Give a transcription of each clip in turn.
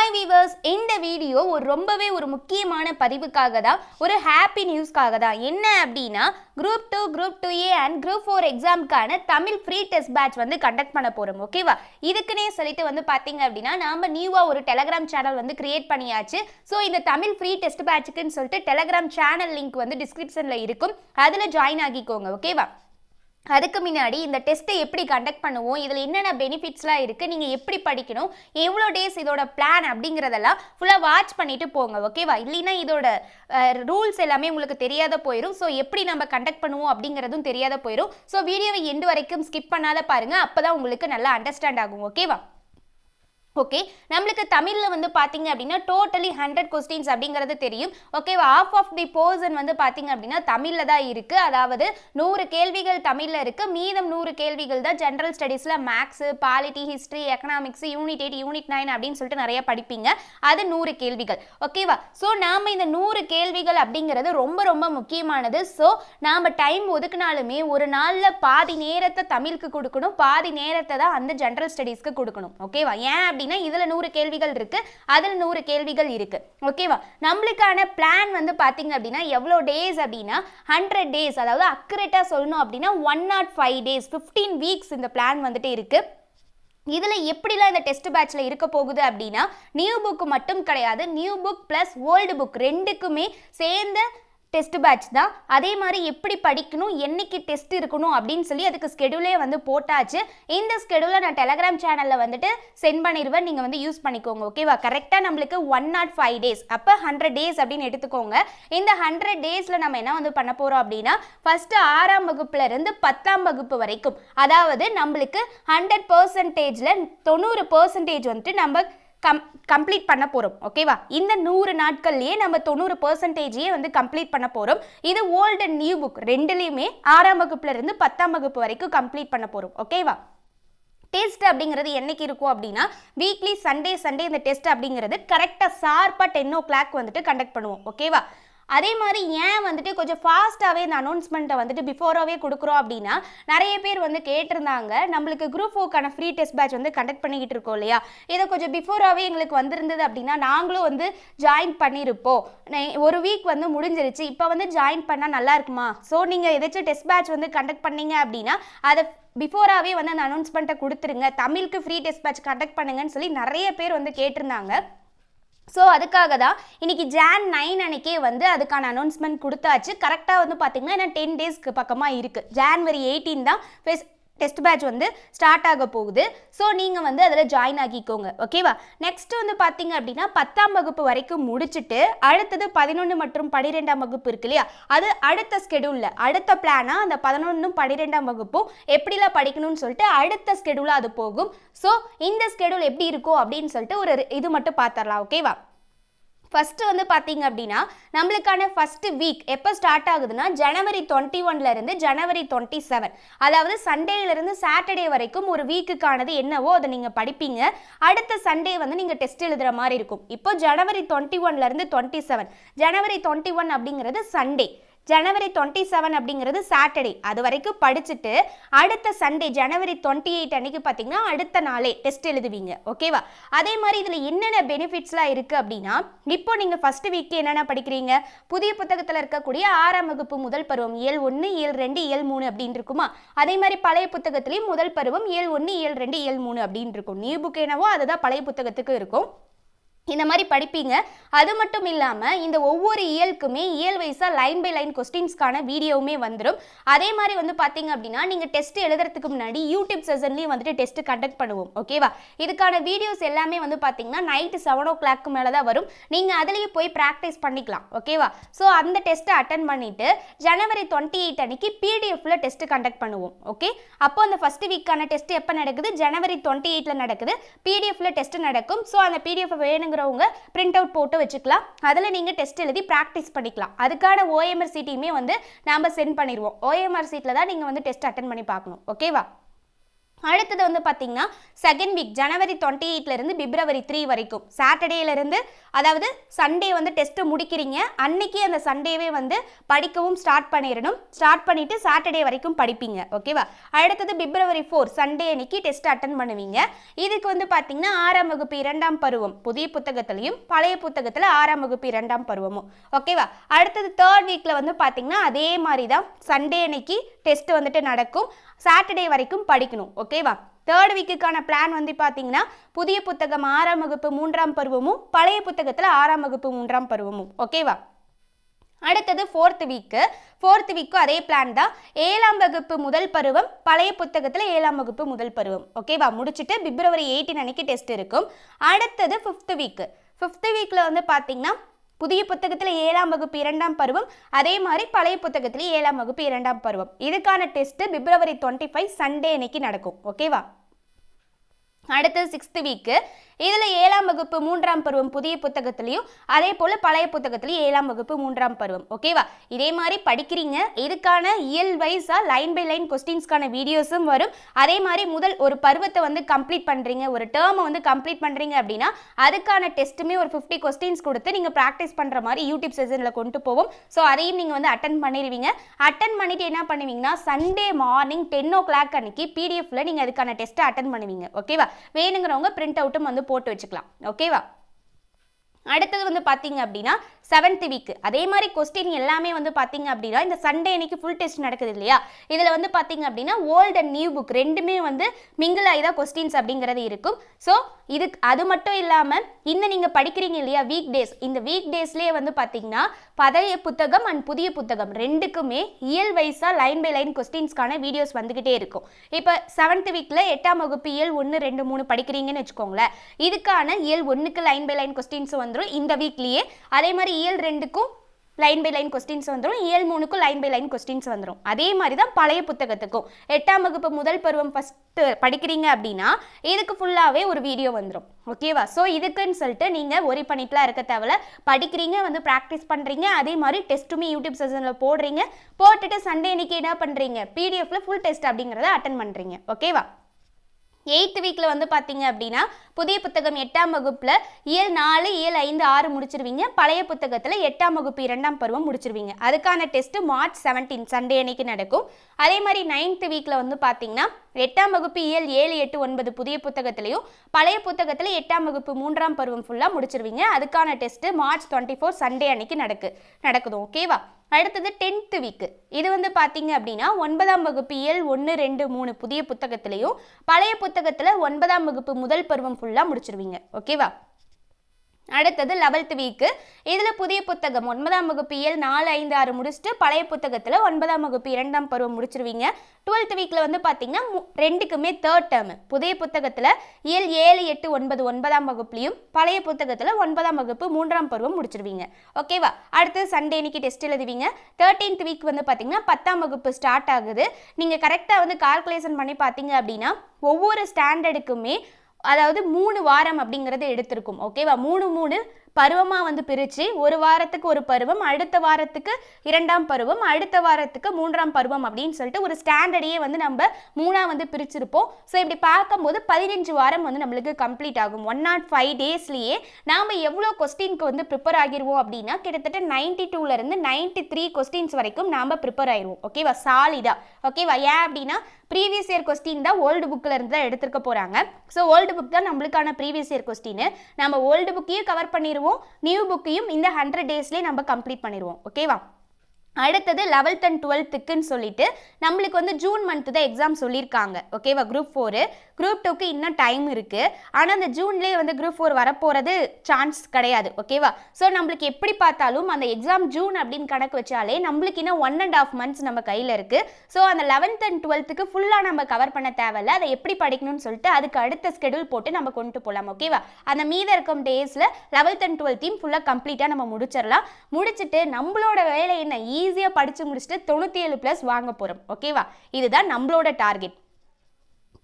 Hi viewers, இந்த video ரொம்பவே ஒரு முக்கியமான பதிவுக்காக தான், ஒரு ஹாப்பி நியூஸ்க்காக தான். என்ன அப்படின்னா, group 2, group 2A and group 4 எக்ஸாமுக்கான Tamil free test batch conduct பண்ண போகிறோம். ஓகேவா? இதுக்குன்னே சொல்லிட்டு பார்த்தீங்க அப்படின்னா, நாம் நியூவாக ஒரு டெலகிராம் சேனல் கிரியேட் பண்ணியாச்சு. ஸோ இந்த தமிழ் ஃப்ரீ டெஸ்ட் பேட்சுக்குன்னு சொல்லிட்டு டெலகிராம் சேனல் லிங்க் டிஸ்கிரிப்ஷனில் இருக்கும். அதில் ஜாயின் ஆகிக்கோங்க. ஓகேவா? அதுக்கு முன்னாடி இந்த டெஸ்ட்டை எப்படி கண்டக்ட் பண்ணுவோம், இதில் என்னென்ன பெனிஃபிட்ஸ்லாம் இருக்குது, நீங்கள் எப்படி படிக்கணும், எவ்வளோ டேஸ் இதோட பிளான் அப்படிங்கிறதெல்லாம் ஃபுல்லாக வாட்ச் பண்ணிவிட்டு போங்க. ஓகேவா? இல்லைன்னா இதோட ரூல்ஸ் எல்லாமே உங்களுக்கு தெரியாத போயிடும். ஸோ எப்படி நம்ம கண்டக்ட் பண்ணுவோம் அப்படிங்கிறதும் தெரியாத போயிடும். ஸோ வீடியோவை எண்டு வரைக்கும் ஸ்கிப் பண்ணாத பாருங்கள். அப்போ தான் உங்களுக்கு நல்லா அண்டர்ஸ்டாண்ட் ஆகும். ஓகேவா? ஓகே, நம்மளுக்கு தமிழில் பார்த்தீங்க அப்படின்னா டோட்டலி 100 கொஸ்டின்ஸ் அப்படிங்கிறது தெரியும். ஓகேவா? ஆஃப் ஆஃப் தி போர்ஷன் பார்த்தீங்க அப்படின்னா தமிழில் தான் இருக்குது. அதாவது 100 கேள்விகள் தமிழில் இருக்குது. மீதம் 100 கேள்விகள் தான் ஜென்ரல் ஸ்டடீஸில் maths, polity, history, economics, unit 8, unit 9 அப்படின்னு சொல்லிட்டு நிறைய படிப்பீங்க. அது 100 கேள்விகள். ஓகேவா? ஸோ நாம் இந்த 100 கேள்விகள் அப்படிங்கிறது ரொம்ப ரொம்ப முக்கியமானது. ஸோ நாம் டைம் ஒதுக்குனாலுமே ஒரு நாளில் பாதி நேரத்தை தமிழுக்கு கொடுக்கணும், பாதி நேரத்தை தான் அந்த ஜென்ரல் ஸ்டடீஸ்க்கு கொடுக்கணும். ஓகேவா? ஏன் அப்படின்னா இதுல 100 கேள்விகள் இருக்கு, அதுல 100 கேள்விகள் இருக்கு. ஓகேவா? நம்மளுக்கான பிளான் பாத்தீங்க அப்படின்னா எவ்வளவு டேஸ் அப்படின்னா 100 டேஸ். அதாவது அக்யூரேட்டா சொல்லணும் அப்படின்னா 105 டேஸ், 15 வீக்ஸ் இந்த பிளான் இருக்கு. இதில் எப்படிலாம் இந்த டெஸ்ட் பேட்சில் இருக்க போகுது அப்படின்னா, நியூ புக் மட்டும் கிடையாது, new book plus old book ரெண்டுக்குமே சேர்ந்த டெஸ்ட் பேட்ச் தான். அதே மாதிரி எப்படி படிக்கணும், என்னைக்கு டெஸ்ட் இருக்கணும் அப்படின்னு சொல்லி அதுக்கு ஸ்கெடியூலே போட்டாச்சு. இந்த ஸ்கெடியூலை நான் டெலகிராம் சேனலில் சென்ட் பண்ணிடுவேன். நீங்கள் யூஸ் பண்ணிக்கோங்க. ஓகேவா? கரெக்டாக நம்மளுக்கு 105 டேஸ், அப்போ 100 டேஸ் அப்படின்னு எடுத்துக்கோங்க. இந்த 100 டேஸில் நம்ம என்ன பண்ண போகிறோம் அப்படின்னா, ஃபஸ்ட்டு 6ஆம் வகுப்புலேருந்து 10ஆம் வகுப்பு வரைக்கும், அதாவது நம்மளுக்கு 100%ல் 90% நம்ம கம்ப்ளீட் பண்ண போகிறோம். ஓகேவா? இந்த 100 நாட்கள்லேயே நம்ம 90%யே கம்ப்ளீட் பண்ண போகிறோம். இது ஓல்டு அண்ட் நியூ புக் ரெண்டுலேயுமே 6ஆம் வகுப்புலேருந்து 10ஆம் வகுப்பு வரைக்கும் கம்ப்ளீட் பண்ண போகிறோம். ஓகேவா? டெஸ்ட் அப்படிங்கிறது என்னைக்கு இருக்கும் அப்படின்னா, வீக்லி சண்டே இந்த டெஸ்ட் அப்படிங்கிறது கரெக்டாக ஷார்ப்பாக 10 o'clock கண்டக்ட் பண்ணுவோம். ஓகேவா? அதே மாதிரி ஏன் கொஞ்சம் ஃபாஸ்ட்டாகவே இந்த அனௌன்ஸ்மெண்ட்டை பிஃபோராகவே கொடுக்குறோம் அப்படின்னா, நிறைய பேர் கேட்டிருந்தாங்க, நம்மளுக்கு குரூப் 4க்கான ஃப்ரீ டெஸ்ட் பேட்ச் கண்டக்ட் பண்ணிக்கிட்டு இருக்கோம் இல்லையா, இதை கொஞ்சம் பிஃபோராகவே எங்களுக்கு வந்திருந்தது அப்படின்னா நாங்களும் ஜாயின் பண்ணியிருப்போம். ஒரு வீக் முடிஞ்சிருச்சு, இப்போ ஜாயின் பண்ணால் நல்லா இருக்குமா? ஸோ நீங்கள் ஏதாச்சும் டெஸ்ட் பேட்ச் கண்டக்ட் பண்ணீங்க அப்படின்னா அதை பிஃபோராகவே அந்த அனௌன்ஸ்மெண்ட்டை கொடுத்துருங்க, தமிழுக்கு ஃப்ரீ டெஸ்ட் பேட்ச் கண்டக்ட் பண்ணுங்கன்னு சொல்லி நிறைய பேர் கேட்டிருந்தாங்க. ஸோ அதுக்காக தான் இன்னைக்கு Jan 9 அன்னைக்கே அதுக்கான அனௌன்ஸ்மெண்ட் கொடுத்தாச்சு. கரெக்டாக பார்த்தீங்கன்னா ஏன்னா 10 டேஸ்க்கு பக்கமாக இருக்குது. January 18 தான் டெஸ்ட் பேட்ச் ஸ்டார்ட் ஆக போகுது. ஸோ நீங்கள் அதில் ஜாயின் ஆகிக்கோங்க. ஓகேவா? நெக்ஸ்ட் பார்த்தீங்க அப்படின்னா 10ஆம் வகுப்பு வரைக்கும் முடிச்சுட்டு அடுத்தது 11 மற்றும் 12ஆம் வகுப்பு இருக்கு இல்லையா, அது அடுத்த ஸ்கெடியூலில் அடுத்த பிளானாக அந்த 11ம் 12ஆம் வகுப்பும் எப்படிலாம் படிக்கணும்னு சொல்லிட்டு அடுத்த ஸ்கெடியூலாக அது போகும். ஸோ இந்த ஸ்கெடியூல் எப்படி இருக்கும் அப்படின்னு சொல்லிட்டு ஒரு இது மட்டும் பார்த்துடலாம். ஓகேவா? ஃபஸ்ட்டு பார்த்தீங்க அப்படின்னா நம்மளுக்கான ஃபஸ்ட்டு வீக் எப்போ ஸ்டார்ட் ஆகுதுன்னா January 21 January 27, அதாவது சண்டேலேருந்து சாட்டர்டே வரைக்கும் ஒரு வீக்குக்கானது என்னவோ அதை நீங்கள் படிப்பீங்க. அடுத்த சண்டே நீங்கள் டெஸ்ட் எழுதுகிற மாதிரி இருக்கும். இப்போ January 21 27, January 21 அப்படிங்கிறது சண்டே, January 27 அப்படிங்கிறது சாட்டர்டே. அது வரைக்கும் படிச்சுட்டு அடுத்த சண்டே January 28 அன்னைக்கு பார்த்தீங்கன்னா அடுத்த நாளே டெஸ்ட் எழுதுவீங்க. ஓகேவா? அதே மாதிரி இதில் என்னென்ன பெனிஃபிட்ஸ்லாம் இருக்குது அப்படின்னா, இப்போ நீங்கள் ஃபஸ்ட்டு வீக்கு என்னென்ன படிக்கிறீங்க, புதிய புத்தகத்தில் இருக்கக்கூடிய 6ஆம் வகுப்பு முதல் பருவம் இயல் 1, இயல் 2, இயல் 3 அப்படின்னு இருக்குமா, அதே மாதிரி பழைய புத்தகத்துலேயும் முதல் பருவம் இயல் 1, இயல் 2, இயல் 3 அப்படின்னு இருக்கும். நியூ புக் என்னவோ அதுதான் பழைய புத்தகத்துக்கு இருக்கும். இந்த மாதிரி படிப்பீங்க. அது மட்டும் இல்லாமல் இந்த ஒவ்வொரு இயலுக்குமே இயல் வைஸாக லைன் பை லைன் கொஸ்டின்ஸ்க்கான வீடியோவுமே வந்துடும். அதே மாதிரி பார்த்தீங்க அப்படின்னா நீங்கள் டெஸ்ட் எழுதுறதுக்கு முன்னாடி யூடியூப் செஷன்லேயும் டெஸ்ட் கண்டக்ட் பண்ணுவோம். ஓகேவா? இதுக்கான வீடியோஸ் எல்லாமே பார்த்தீங்கன்னா நைட்டு 7 o'clock மேலே தான் வரும். நீங்கள் அதுலேயே போய் ப்ராக்டிஸ் பண்ணிக்கலாம். ஓகேவா? ஸோ அந்த டெஸ்ட்டை அட்டன் பண்ணிவிட்டு January 28 அன்னைக்கு பிடிஎஃப்ல டெஸ்ட் கண்டக்ட் பண்ணுவோம். ஓகே? அப்போ அந்த ஃபஸ்ட்டு வீக்கான டெஸ்ட் எப்போ நடக்குது? January 28 நடக்குது. பிடிஎஃப்ல டெஸ்ட் நடக்கும். ஸோ அந்த பிடிஎஃப் வேணுங்க பிரிண்ட் அவுட் போட்டு வச்சுக்கலாம். அதில் நீங்கள் டெஸ்ட் எழுதி ப்ராக்டிஸ் பண்ணிக்கலாம். அதுக்கான OMR சீட்டையுமே நாம் சென்ட் பண்ணிடுவோம். OMR சீட்டில் தான் நீங்கள் டெஸ்ட் அட்டன் பண்ணி பார்க்கணும். ஓகேவா? அடுத்தது வந்து பார்த்தீங்கன்னா செகண்ட் வீக் ஜனவரி 28லேருந்து பிப்ரவரி 3 வரைக்கும் சாட்டர்டேலேருந்து, அதாவது சண்டே வந்து டெஸ்ட்டு முடிக்கிறீங்க அன்னைக்கு அந்த சண்டேவே வந்து படிக்கவும் ஸ்டார்ட் பண்ணிடணும். ஸ்டார்ட் பண்ணிவிட்டு சாட்டர்டே வரைக்கும் படிப்பீங்க. ஓகேவா? அடுத்தது பிப்ரவரி 4 சண்டே அன்னைக்கு டெஸ்ட் அட்டன் பண்ணுவீங்க. இதுக்கு வந்து பார்த்தீங்கன்னா 6ஆம் வகுப்பு 2ஆம் பருவம் புதிய புத்தகத்திலையும் பழைய புத்தகத்தில் 6ஆம் வகுப்பு 2ஆம் பருவமும். ஓகேவா? அடுத்தது தேர்ட் வீக்கில் வந்து பார்த்தீங்கன்னா அதே மாதிரி தான் சண்டே அன்னைக்கு டெஸ்ட் வந்துட்டு நடக்கும். சாட்டர்டே வரைக்கும் படிக்கணும். ஓகேவா? தேர்ட் வீக்குக்கான பிளான் வந்து பார்த்தீங்கன்னா புதிய புத்தகம் 6ஆம் வகுப்பு 3ஆம் பருவமும் பழைய புத்தகத்தில் 6ஆம் வகுப்பு 3ஆம் பருவமும். ஓகேவா? அடுத்தது ஃபோர்த் வீக்கும் அதே பிளான் தான். 7ஆம் வகுப்பு முதல் பருவம் பழைய புத்தகத்தில் 7ஆம் வகுப்பு முதல் பருவம். ஓகேவா? முடிச்சுட்டு பிப்ரவரி 18 அன்னைக்கு டெஸ்ட் இருக்கும். அடுத்தது ஃபிஃப்த் வீக்கில் வந்து பார்த்தீங்கன்னா புதிய புத்தகத்தில் 7ஆம் வகுப்பு 2ஆம் பருவம், அதே மாதிரி பழைய புத்தகத்தில் 7ஆம் வகுப்பு 2ஆம் பருவம். இதுக்கான டெஸ்ட் பிப்ரவரி 25 சண்டே அன்னைக்கு நடக்கும். ஓகேவா? அடுத்தது சிக்ஸ்த் வீக்கு. இதில் 7ஆம் வகுப்பு 3ஆம் பருவம் புதிய புத்தகத்திலையும் அதே போல் பழைய புத்தகத்திலையும் 7ஆம் வகுப்பு 3ஆம் பருவம். ஓகேவா? இதே மாதிரி படிக்கிறீங்க. இதுக்கான இயல் வைஸாக லைன் பை லைன் கொஸ்டின்ஸ்க்கான வீடியோஸும் வரும். அதே மாதிரி முதல் ஒரு பருவத்தை வந்து கம்ப்ளீட் பண்ணுறீங்க, ஒரு டேர்மை வந்து கம்ப்ளீட் பண்ணுறீங்க அப்படின்னா அதுக்கான டெஸ்ட்டுமே ஒரு 50 கொஸ்டின்ஸ் கொடுத்து நீங்கள் ப்ராக்டிஸ் பண்ணுற மாதிரி யூடியூப் செஷனில் கொண்டு போவோம். ஸோ அதையும் நீங்கள் வந்து அட்டன் பண்ணிடுவீங்க. அட்டன் பண்ணிவிட்டு என்ன பண்ணுவீங்கன்னா சண்டே மார்னிங் 10 o'clock அன்னைக்கு பிடிஎஃப்ல நீங்கள் அதுக்கான டெஸ்ட்டை அட்டன் பண்ணுவீங்க. ஓகேவா? வேணுங்கிறவங்க பிரிண்ட் அவுட்டும் வந்து போட்டு வச்சுக்கலாம். ஓகேவா? அடுத்தது வந்து பார்த்தீங்க அப்படின்னா செவன்த் வீக். அதே மாதிரி கொஸ்டின் எல்லாமே வந்து பார்த்தீங்க அப்படின்னா இந்த சண்டே அன்னைக்கு ஃபுல் டெஸ்ட் நடக்குது இல்லையா, இதில் வந்து பார்த்தீங்க அப்படின்னா ஓல்டு அண்ட் நியூ புக் ரெண்டுமே வந்து மிங்கிள் ஆகி தான் கொஸ்டின்ஸ் அப்படிங்கிறது இருக்கும். ஸோ அது மட்டும் இல்லாமல் நீங்கள் படிக்கிறீங்க இல்லையா வீக் டேஸ், இந்த வீக் டேஸ்லேயே வந்து பார்த்தீங்கன்னா பழைய புத்தகம் அண்ட் புதிய புத்தகம் ரெண்டுக்குமே இயல் வைஸாக லைன் பை லைன் கொஸ்டின்ஸ்க்கான வீடியோஸ் வந்துக்கிட்டே இருக்கும். இப்போ செவன்த் வீக்கில் 8ஆம் வகுப்பு இயல் 1, 2, 3 படிக்கிறீங்கன்னு வச்சுக்கோங்களேன். இதுக்கான இயல் 1க்கு லைன் பை லைன் கொஸ்டின்ஸ் வந்துடும் இந்த வீக்லேயே. அதே மாதிரி இயல் 2க்கும் லைன் பை லைன் கொஸ்டின்ஸ் வந்துடும், இயல் 3க்கும் லைன் பை லைன் கொஸ்டின்ஸ் வந்துடும். அதே மாதிரி தான் பழைய புத்தகத்துக்கும் 8ஆம் வகுப்பு முதல் பருவம் ஃபஸ்ட்டு படிக்கிறீங்க அப்படின்னா இதுக்கு ஃபுல்லாகவே ஒரு வீடியோ வந்துடும். ஓகேவா? ஸோ இதுக்குன்னு சொல்லிட்டு நீங்கள் ஒரி பண்ணிட்டுலாம் இருக்க தேவையில்ல. படிக்கிறீங்க, வந்து ப்ராக்டிஸ் பண்ணுறீங்க, அதே மாதிரி டெஸ்ட்டுமே யூடியூப் செஷனில் போடுறீங்க. போட்டுட்டு சண்டே அன்னைக்கு என்ன பண்ணுறீங்க பிடிஎஃப்ல ஃபுல் டெஸ்ட் அப்படிங்கிறத அட்டன் பண்ணுறீங்க. ஓகேவா? 8th வீக்கில் வந்து பார்த்தீங்க அப்படின்னா புதிய புத்தகம் 8ஆம் வகுப்பில் இயல் 4, இயல் 5, 6 முடிச்சிருவீங்க. பழைய புத்தகத்தில் 8ஆம் வகுப்பு 2ஆம் பருவம் முடிச்சிருவீங்க. அதுக்கான டெஸ்ட்டு மார்ச் 17 சண்டே அன்னைக்கு நடக்கும். அதே மாதிரி 9th வீக்கில் வந்து பார்த்தீங்கன்னா 8ஆம் வகுப்பு இயல் 7, 8, 9 புதிய புத்தகத்திலையும் பழைய புத்தகத்தில் 8ஆம் வகுப்பு 3ஆம் பருவம் ஃபுல்லாக முடிச்சிருவீங்க. அதுக்கான டெஸ்ட்டு மார்ச் 24 சண்டே அன்னைக்கு நடக்குது. ஓகேவா? அடுத்தது 10th வீக்கு. இது வந்து பார்த்தீங்க அப்படின்னா 9ஆம் வகுப்பு இயல் 1, 2, 3 புதிய புத்தகத்திலையும் பழைய புத்தகத்தில் 9ஆம் வகுப்பு முதல் பருவம் ஃபுல்லாக முடிச்சிருவீங்க. ஓகேவா? அடுத்தது 11th வீக்கு. இதில் புதிய புத்தகம் 9ஆம் வகுப்பு இயல் 4, 5, 6 முடிச்சுட்டு பழைய புத்தகத்தில் 9ஆம் வகுப்பு 2ஆம் பருவம் முடிச்சிருவீங்க. 12th வீக்கில் வந்து பார்த்தீங்கன்னா ரெண்டுக்குமே தேர்ட் டேர்ம் புதிய புத்தகத்தில் இயல் 7, 8, 9 9ஆம் வகுப்புலையும் பழைய புத்தகத்தில் 9ஆம் வகுப்பு 3ஆம் பருவம் முடிச்சிருவீங்க. ஓகேவா? அடுத்து சண்டே அன்னைக்கு டெஸ்ட் எழுதுவீங்க. 13th வீக் வந்து பார்த்தீங்கன்னா 10ஆம் வகுப்பு ஸ்டார்ட் ஆகுது. நீங்கள் கரெக்டாக வந்து கால்குலேஷன் பண்ணி பார்த்தீங்க அப்படின்னா ஒவ்வொரு ஸ்டாண்டர்டுக்குமே அதாவது 3 வாரம் அப்படிங்கிறது எடுத்திருக்கும். ஓகேவா? 3 பருவமாக வந்து பிரித்து ஒரு வாரத்துக்கு ஒரு பருவம், அடுத்த வாரத்துக்கு 2ஆம் பருவம், அடுத்த வாரத்துக்கு 3ஆம் பருவம் அப்படின்னு சொல்லிட்டு ஒரு ஸ்டாண்டர்டையே வந்து நம்ம 3ஆக வந்து பிரிச்சிருப்போம். ஸோ இப்படி பார்க்கும்போது 15 வாரம் வந்து நம்மளுக்கு கம்ப்ளீட் ஆகும். 105 டேஸ்லேயே நாம் எவ்வளோ கொஸ்டினுக்கு வந்து ப்ரிப்பேர் ஆகிடுவோம் அப்படின்னா கிட்டத்தட்ட 92லேருந்து 93 கொஸ்டின்ஸ் வரைக்கும் நாம் ப்ரிப்பேர் ஆகிடுவோம். ஓகேவா? சாலிடாக. ஓகேவா? ஏன் அப்படின்னா ப்ரீவியஸ் இயர் கொஸ்டின் தான் ஓல்டு புக்கில் இருந்து தான் எடுத்துக்க போகிறாங்க. ஸோ ஓல்டு புக் தான் நம்மளுக்கான ப்ரீவியஸ் இயர் கொஸ்டின். நம்ம ஓல்டு புக்கையும் கவர் பண்ணிடுவோம், நியூ புக்கையும் இந்த 100 டேஸ்லேயே நம்ம கம்ப்ளீட் பண்ணிடுவோம். ஓகேவா? அடுத்தது 11th and 12th சொல்லிட்டு நம்மளுக்கு வந்து ஜூன் மந்த் தான் எக்ஸாம் சொல்லியிருக்காங்க. ஓகேவா? குரூப் 4 குரூப் 2க்கு இன்னும் டைம் இருக்குது. ஆனால் அந்த ஜூன்லேயே வந்து குரூப் 4 வரப்போகிறது சான்ஸ் கிடையாது. ஓகேவா? ஸோ நம்மளுக்கு எப்படி பார்த்தாலும் அந்த எக்ஸாம் ஜூன் அப்படின்னு கணக்கு வச்சாலே நம்மளுக்கு இன்னும் 1.5 months நம்ம கையில் இருக்குது. ஸோ அந்த 11th and 12க்கு ஃபுல்லாக நம்ம கவர் பண்ண தேவையில்ல. அதை எப்படி படிக்கணும்னு சொல்லிட்டு அதுக்கு அடுத்த ஸ்கெடியூல் போட்டு நம்ம கொண்டு போகலாம். ஓகேவா? அந்த மீத இருக்கும் டேஸில் 11th and 12th ஃபுல்லாக கம்ப்ளீட்டாக நம்ம முடிச்சிடலாம். முடிச்சுட்டு நம்மளோட வேலை என்ன, ஈஸியாக படித்து முடிச்சுட்டு 97+ வாங்க போகிறோம். ஓகேவா? இதுதான் நம்மளோட டார்கெட்.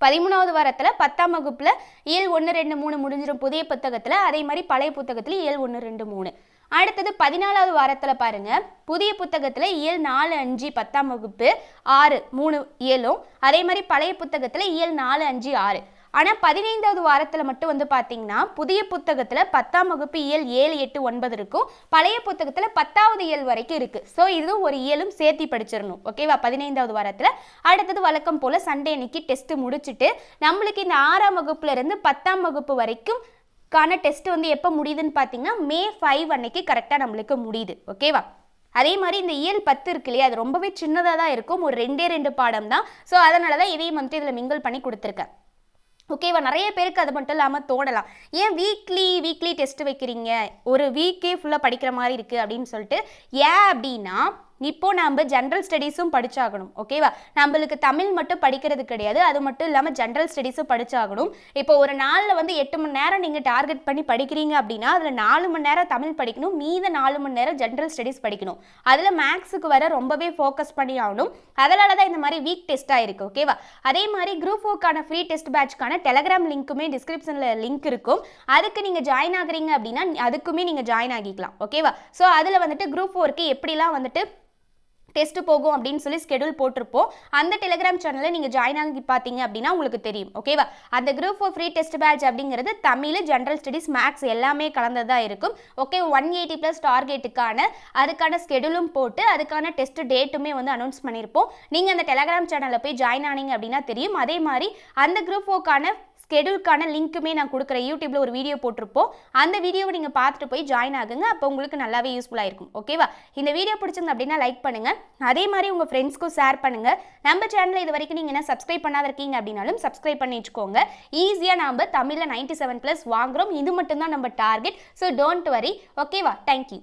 13வது வாரத்தில் 10ஆம் வகுப்பில் இயல் 1, 2, 3 முடிஞ்சிடும் புதிய புத்தகத்தில். அதே மாதிரி பழைய புத்தகத்தில் இயல் 1, 2, 3. அடுத்தது 14வது வாரத்தில் பாருங்க, புதிய புத்தகத்தில் இயல் 4, 5 10ஆம் வகுப்பு 6 3 இயலும், அதே மாதிரி பழைய புத்தகத்தில் இயல் 4, 5 6. ஆனால் 15வது வாரத்தில் மட்டும் வந்து பார்த்தீங்கன்னா புதிய புத்தகத்தில் 10ஆம் வகுப்பு இயல் 7 8 9 இருக்கும், பழைய புத்தகத்தில் 10வது இயல் வரைக்கும் இருக்குது. ஸோ இதுவும் ஒரு இயலும் சேர்த்தி படிச்சிடணும். ஓகேவா? 15வது வாரத்தில். அடுத்தது வழக்கம் போல் சண்டே அன்னைக்கு டெஸ்ட்டு முடிச்சுட்டு நம்மளுக்கு இந்த 6ஆம் வகுப்புலேருந்து 10ஆம் வகுப்பு வரைக்கும் டெஸ்ட் வந்து எப்போ முடியுதுன்னு பார்த்தீங்கன்னா May 5 அன்னைக்கு கரெக்டாக நம்மளுக்கு முடியுது. ஓகேவா? அதே மாதிரி இந்த இயல் 10 இருக்கு இல்லையா, அது ரொம்பவே சின்னதாக தான் இருக்கும், ஒரு 2 பாடம் தான். ஸோ அதனால தான் இதையும் வந்து இதில் மிங்கிள் பண்ணி கொடுத்துருக்கேன். ஓகேவா? நிறைய பேருக்கு அது மட்டும் இல்லாமல் தோணலாம், ஏன் வீக்லி டெஸ்ட் வைக்கிறீங்க, ஒரு வீக்கே ஃபுல்லாக படிக்கிற மாதிரி இருக்குது அப்படின்னு சொல்லிட்டு. ஏன் அப்படின்னா இப்போ நம்ம ஜென்ரல் ஸ்டடீஸும் படிச்சாகணும். ஓகேவா? நம்மளுக்கு தமிழ் மட்டும் படிக்கிறது கிடையாது, அது மட்டும் இல்லாமல் ஜென்ரல் ஸ்டடீஸும் படிச்சாகணும். இப்போ ஒரு நாளில் வந்து 8 மணி நேரம் நீங்கள் டார்கெட் பண்ணி படிக்கிறீங்க அப்படின்னா அதில் 4 மணி நேரம் தமிழ் படிக்கணும், மீத 4 மணி நேரம் ஜென்ரல் ஸ்டடீஸ் படிக்கணும். அதில் மேக்ஸுக்கு வர ரொம்பவே ஃபோக்கஸ் பண்ணி ஆகணும். அதனால தான் இந்த மாதிரி வீக் டெஸ்ட்டாக இருக்குது. ஓகேவா? அதே மாதிரி குரூப் 4க்கான ஃப்ரீ டெஸ்ட் பேட்ச்க்கான டெலகிராம் லிங்க்குமே டிஸ்கிரிப்ஷனில் லிங்க் இருக்கும். அதுக்கு நீங்கள் ஜாயின் ஆகுறீங்க அப்படின்னா அதுக்குமே நீங்கள் ஜாயின் ஆகிக்கலாம். ஓகேவா? ஸோ அதில் வந்துட்டு குரூப் 4க்கு எப்படிலாம் வந்துட்டு டெஸ்ட் போகும் அப்படின்னு சொல்லி ஸ்கெடியூல் போட்டிருப்போம். அந்த டெலிகிராம் சேனலில் நீங்கள் ஜாயின் ஆகி பார்த்தீங்க அப்படின்னா உங்களுக்கு தெரியும். ஓகேவா? அந்த குரூப் 4 ஃப்ரீ டெஸ்ட் பேட்ச் அப்படிங்கிறது தமிழ், ஜென்ரல் ஸ்டடீஸ், மேக்ஸ் எல்லாமே கலந்ததாக இருக்கும். ஓகே, 180+ டார்கெட்டுக்கான அதுக்கான ஸ்கெடியூலும் போட்டு அதுக்கான டெஸ்ட் டேட்டுமே வந்து அனௌன்ஸ் பண்ணியிருப்போம். நீங்கள் அந்த டெலிகிராம் சேனலில் போய் ஜாயின் ஆனீங்க அப்படின்னா தெரியும். அதே மாதிரி அந்த குரூப் 4க்கான ஸ்கெடியூலுக்கான லிங்க்குமே நான் கொடுக்குறேன். யூடியூப்ல ஒரு வீடியோ போட்டிருப்போம், அந்த வீடியோவை நீங்கள் பார்த்துட்டு போய் ஜாயின் ஆகுங்க. அப்போ உங்களுக்கு நல்லாவே யூஸ்ஃபுல்லாக இருக்கும். ஓகேவா? இந்த வீடியோ பிடிச்சிருந்து அப்படின்னா லைக் பண்ணுங்கள், அதே மாதிரி உங்கள் ஃப்ரெண்ட்ஸ்க்கும் ஷேர் பண்ணுங்கள். நம்ம சேனலில் இது வரைக்கும் நீங்கள் என்ன சப்ஸ்கிரைப் பண்ணாத இருக்கீங்க அப்படின்னாலும் சப்ஸ்கிரைப் பண்ணி வச்சுக்கோங்க. ஈஸியாக நம்ம தமிழில் 97+ வாங்குகிறோம், இது மட்டும்தான் நம்ம டார்கெட். So don't worry. ஓகேவா? தேங்க்யூ.